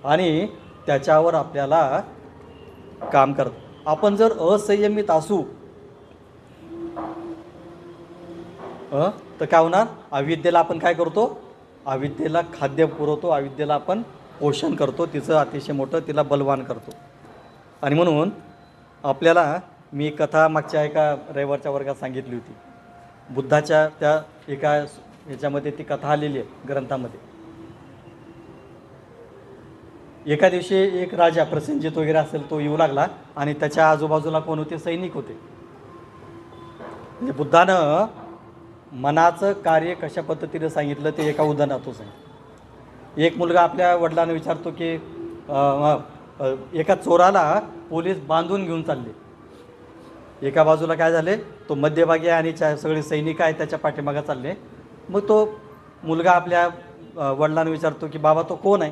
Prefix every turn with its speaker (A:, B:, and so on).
A: आणि त्याच्यावर आपल्याला काम करतं. आपण जर असंयमित असू तर काय होणार? अविद्येला आपण काय करतो? अविद्येला खाद्य पुरवतो, अविद्येला आपण पोषण करतो, तिचं अतिशय मोठं तिला बलवान करतो. आणि म्हणून आपल्याला मी कथा मागच्या एका रविवारच्या वर्गात सांगितली होती. बुद्धाच्या त्या एका ह्याच्यामध्ये ती कथा आलेली आहे ग्रंथामध्ये. एका दिवशी एक राजा प्रसेनजित वगैरे असेल तो येऊ लागला आणि त्याच्या आजूबाजूला कोण होते? सैनिक होते. म्हणजे बुद्धानं मनाचं कार्य कशा पद्धतीने सांगितलं ते एका उदाहरणातून सांगितलं. एक मुलगा आपल्या वडिलांना विचारतो की एका चोराला पोलीस बांधून घेऊन चालले. एका बाजूला काय झाले? तो मध्यभागी आणि सगळे सैनिक आहेत त्याच्या पाठीमागे चालले. मग तो मुलगा आपल्या वडिलांना विचारतो की बाबा तो कोण आहे?